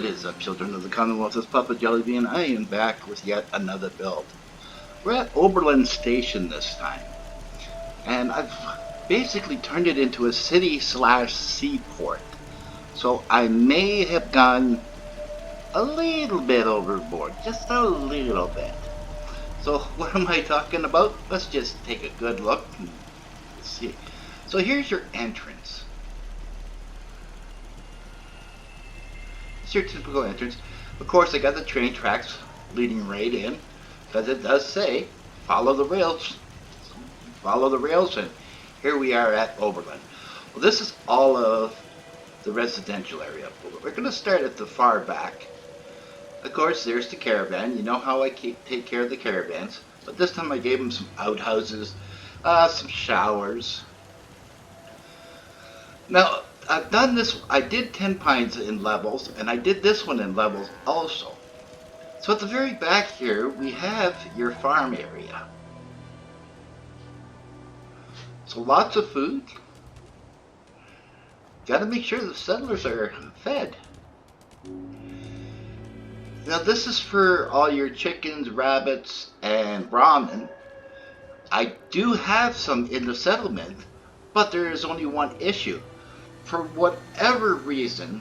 What is up, children of the Commonwealth? It's Papa Jellybean, and I am back with yet another build. We're at Oberland Station this time, and I've basically turned it into a city/seaport. So I may have gone a little bit overboard, just a little bit. So what am I talking about? Let's just take a good look and see. So here's your entrance. It's your typical entrance. Of course, I got the train tracks leading right in, because it does say follow the rails. Follow the rails, and here we are at Oberland. Well, this is all of the residential area. We're going to start at the far back. Of course, there's the caravan. You know how I take care of the caravans, but this time I gave them some outhouses, some showers. Now, I've done this, I did 10 pines in levels, and I did this one in levels also. So at the very back here, we have your farm area. So lots of food. Gotta make sure the settlers are fed. Now this is for all your chickens, rabbits, and ramen. I do have some in the settlement, but there is only one issue. For whatever reason,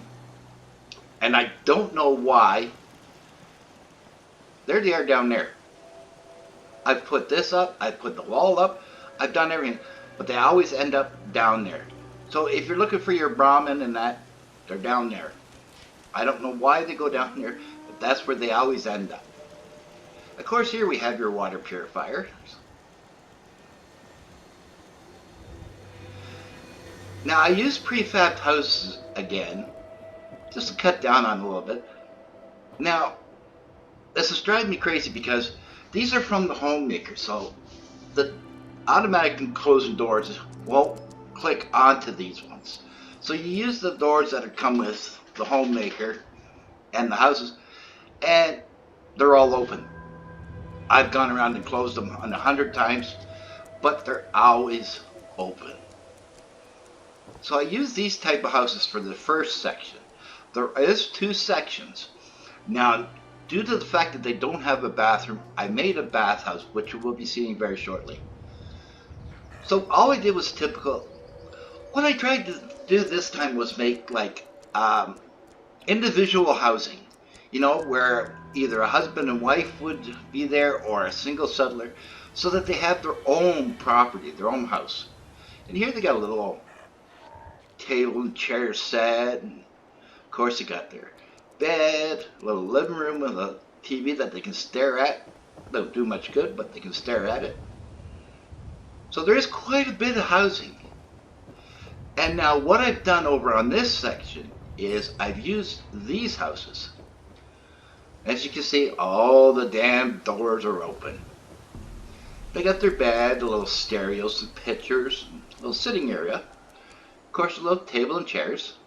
and I don't know why, there they are down there. I've put this up, I've put the wall up, I've done everything, but they always end up down there. So if you're looking for your Brahmin and that, they're down there. I don't know why they go down there, but that's where they always end up. Of course, here we have your water purifier. Now I use prefabbed houses again, just to cut down on a little bit. Now, this is driving me crazy because these are from the homemaker, so the automatic closing doors won't click onto these ones. So you use the doors that come with the homemaker and the houses, and they're all open. I've gone around and closed them 100 times, but they're always open. So I use these type of houses for the first section. There is 2 sections. Now, due to the fact that they don't have a bathroom, I made a bathhouse, which you will be seeing very shortly. So all I did was typical. What I tried to do this time was make like individual housing. You know, where either a husband and wife would be there or a single settler, so that they have their own property, their own house. And here they got a little table and chair set, and of course they got their bed, a little living room with a TV that they can stare at. Don't do much good, but they can stare at it. So there is quite a bit of housing. And now what I've done over on this section is I've used these houses. As you can see, all the damn doors are open. They got their bed, a little stereos, some pictures, a little sitting area. Of course, a little table and chairs.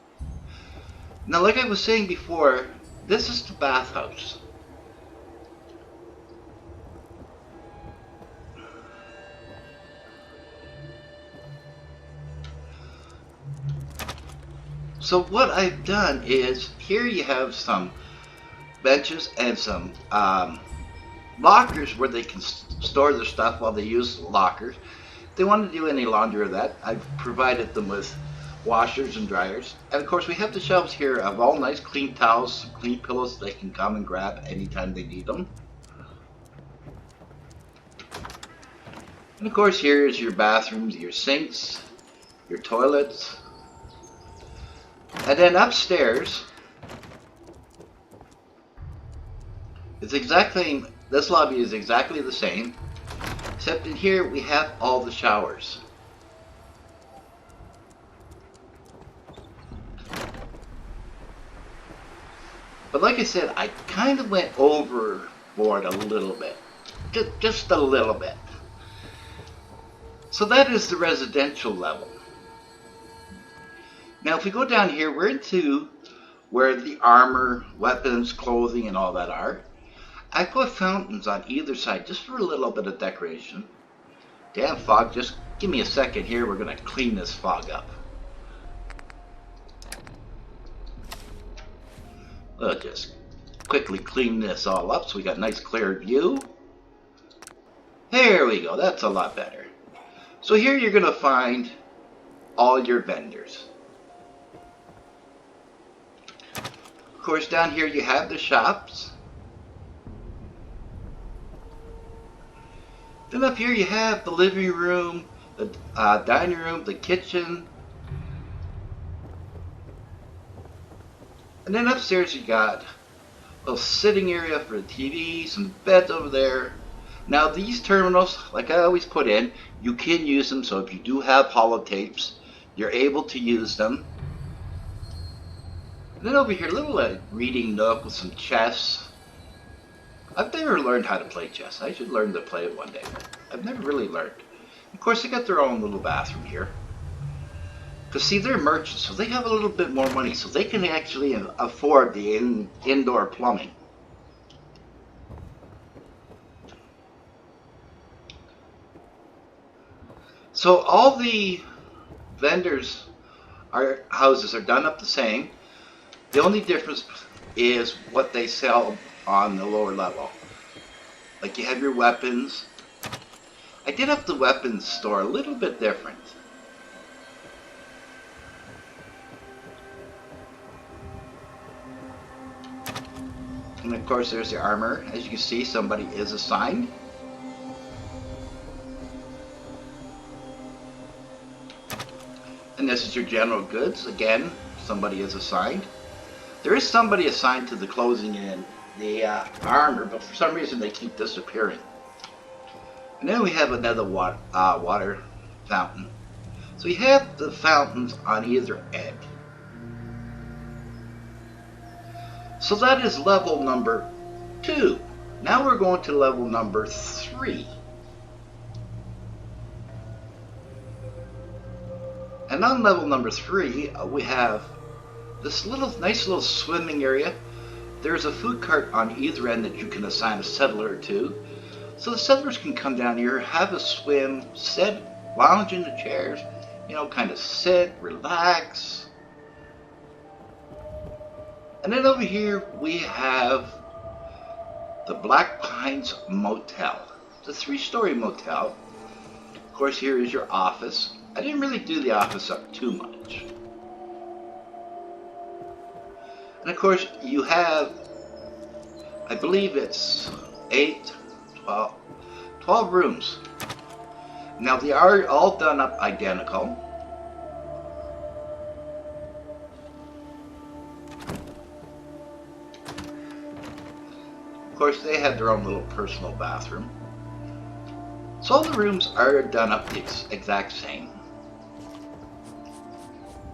Now, like I was saying before, this is the bathhouse. So what I've done is, here you have some benches and some lockers where they can store their stuff while they use lockers. If they want to do any laundry or that, I've provided them with washers and dryers. And of course we have the shelves here of all nice clean towels, some clean pillows they can come and grab anytime they need them. And of course here is your bathrooms, your sinks, your toilets. And then upstairs, it's exactly, this lobby is exactly the same, except in here we have all the showers. But like I said, I kind of went overboard a little bit. Just a little bit. So that is the residential level. Now if we go down here, we're into where the armor, weapons, clothing, and all that are. I put fountains on either side just for a little bit of decoration. Damn fog, just give me a second here. We're going to clean this fog up. We'll just quickly clean this all up so we got a nice clear view. There we go, that's a lot better. So here you're going to find all your vendors. Of course, down here you have the shops. Then up here you have the living room, the dining room, the kitchen. And then upstairs you got a little sitting area for the TV, some beds over there. Now these terminals, like I always put in, you can use them, so if you do have holotapes, you're able to use them. And then over here, a little reading nook with some chess. I've never learned how to play chess. I should learn to play it one day, but I've never really learned. Of course, they got their own little bathroom here. Because see, they're merchants, so they have a little bit more money, so they can actually afford the indoor plumbing. So all the vendors' houses are done up the same. The only difference is what they sell on the lower level. Like you have your weapons. I did up the weapons store a little bit different. And of course there's the armor. As you can see, somebody is assigned. And this is your general goods. Again, somebody is assigned. There is somebody assigned to the closing and the armor, but for some reason they keep disappearing. And then we have another water fountain. So you have the fountains on either end. So that is level number 2. Now we're going to level number 3. And on level number 3, we have this nice little swimming area. There's a food cart on either end that you can assign a settler to. So the settlers can come down here, have a swim, sit, lounge in the chairs, you know, kind of sit, relax. And then over here we have the Black Pines Motel. It's a 3-story motel. Of course, here is your office. I didn't really do the office up too much. And of course, you have, I believe it's 12 rooms. Now they are all done up identical. Of course, they have their own little personal bathroom. So all the rooms are done up the exact same.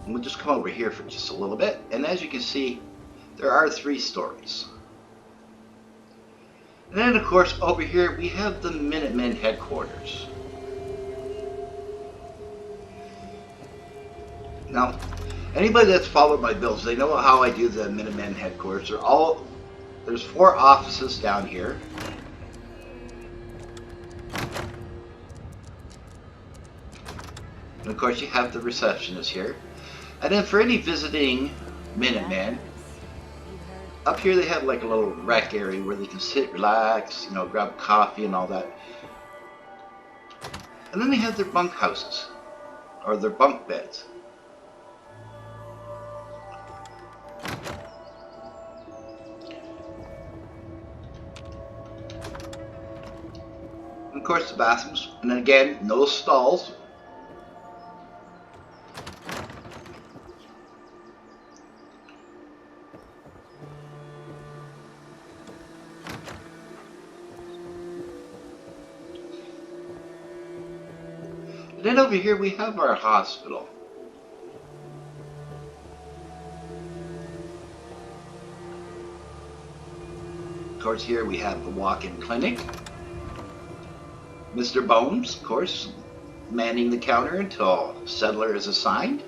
And we'll just come over here for just a little bit. And as you can see, there are 3 stories. And then, of course, over here we have the Minutemen Headquarters. Now, anybody that's followed my builds, they know how I do the Minutemen Headquarters. There's 4 offices down here. And of course, you have the receptionist here. And then for any visiting Minutemen, up here they have like a little rec area where they can sit, relax, you know, grab coffee and all that. And then they have their bunk houses, or their bunk beds. And of course the bathrooms, and then again, no stalls. And then over here we have our hospital. Of course, here we have the walk-in clinic. Mr. Bones, of course, manning the counter until a settler is assigned.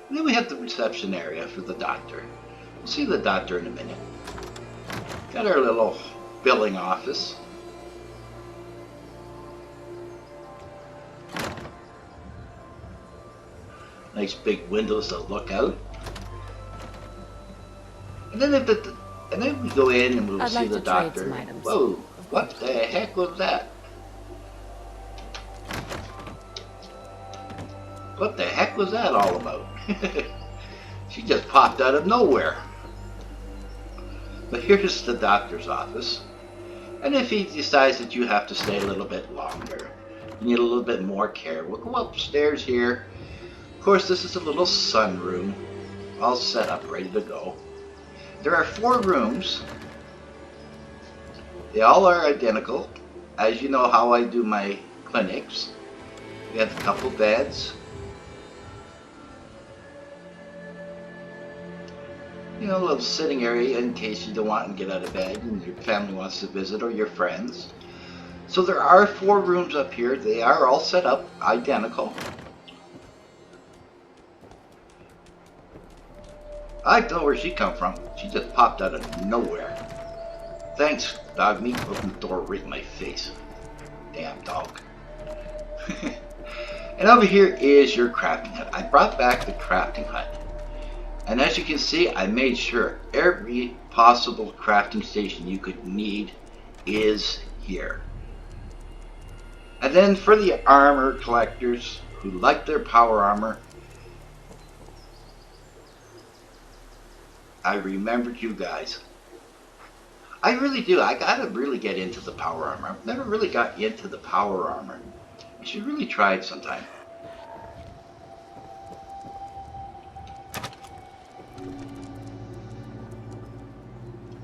And then we have the reception area for the doctor. We'll see the doctor in a minute. Got our little billing office. Nice big windows to look out. And then we go in and we'll see the doctor. Whoa, what the heck was that? What the heck was that all about? She just popped out of nowhere. But here's the doctor's office. And if he decides that you have to stay a little bit longer, you need a little bit more care, we'll go upstairs here. Of course, this is a little sunroom, all set up, ready to go. There are 4 rooms. They all are identical, as you know how I do my clinics. We have a couple beds. You know, a little sitting area in case you don't want to get out of bed and your family wants to visit, or your friends. So there are 4 rooms up here. They are all set up identical. I don't know where she come from. She just popped out of nowhere. Thanks, dog meat. Open the door right in my face. Damn dog. And over here is your crafting hut. I brought back the crafting hut. And as you can see, I made sure every possible crafting station you could need is here. And then for the armor collectors who like their power armor, I remembered you guys. I really do. I gotta really get into the power armor. I've never really got into the power armor. You should really try it sometime.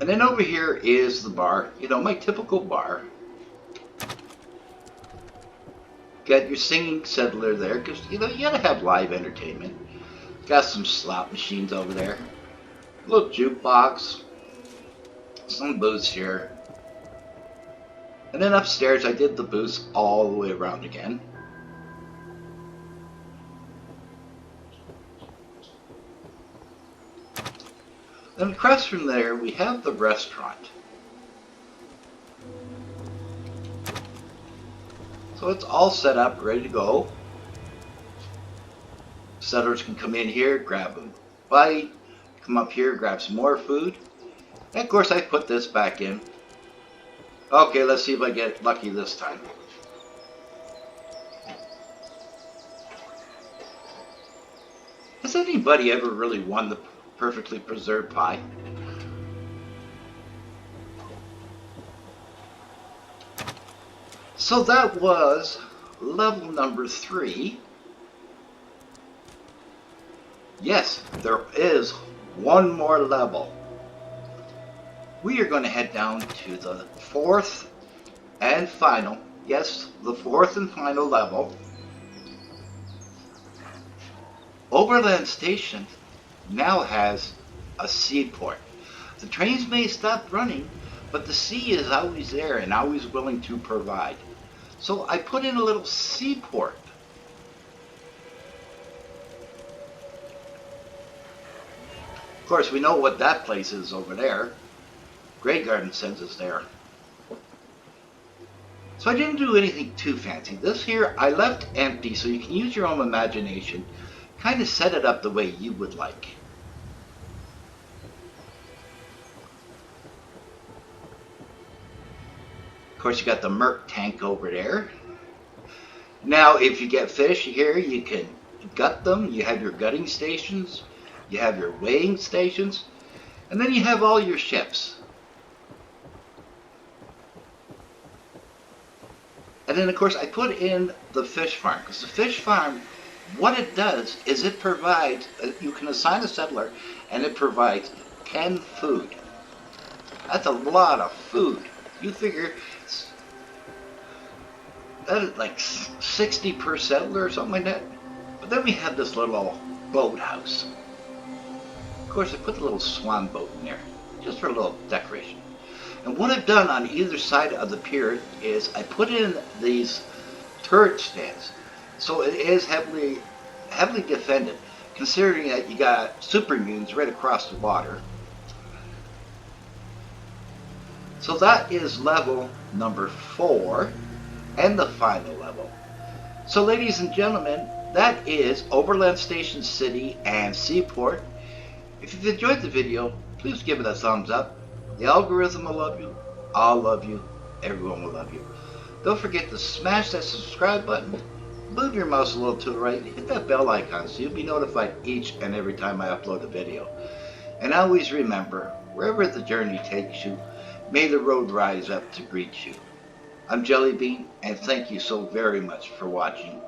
And then over here is the bar. You know, my typical bar. Got your singing settler there, because, you know, you gotta have live entertainment. Got some slot machines over there. A little jukebox. Some booths here. And then upstairs I did the booths all the way around again. Then across from there we have the restaurant. So it's all set up, ready to go. Settlers can come in here, grab a bite, come up here, grab some more food. And of course I put this back in. Okay, let's see if I get lucky this time. Has anybody ever really won the perfectly preserved pie? So that was level number 3. Yes, there is one more level. We are going to head down to the 4th and final, yes, the 4th and final level. Oberland Station now has a seaport. The trains may stop running, but the sea is always there and always willing to provide. So I put in a little seaport. Of course, we know what that place is over there. Grey Garden sends us there. So I didn't do anything too fancy. This here I left empty so you can use your own imagination. Kind of set it up the way you would like. Of course, you got the Merc tank over there. Now, if you get fish here, you can gut them. You have your gutting stations. You have your weighing stations. And then you have all your ships. And then, of course, I put in the fish farm. Because the fish farm, what it does is it provides, you can assign a settler, and it provides 10 food. That's a lot of food. You figure that is like 60 per settler or something like that. But then we have this little boathouse. Of course, I put the little swan boat in there, just for a little decoration. And what I've done on either side of the pier is I put in these turret stands. So it is heavily defended, considering that you got super mutants right across the water. So that is level number 4 and the final level. So ladies and gentlemen, That is Oberland Station City and Seaport. If you've enjoyed the video, please give it a thumbs up. The algorithm will love you. I'll love you. Everyone will love you. Don't forget to smash that subscribe button. Move your mouse a little to the right. Hit that bell icon so you'll be notified each and every time I upload a video. And always remember, wherever the journey takes you, may the road rise up to greet you. I'm Jelly Bean, and thank you so very much for watching.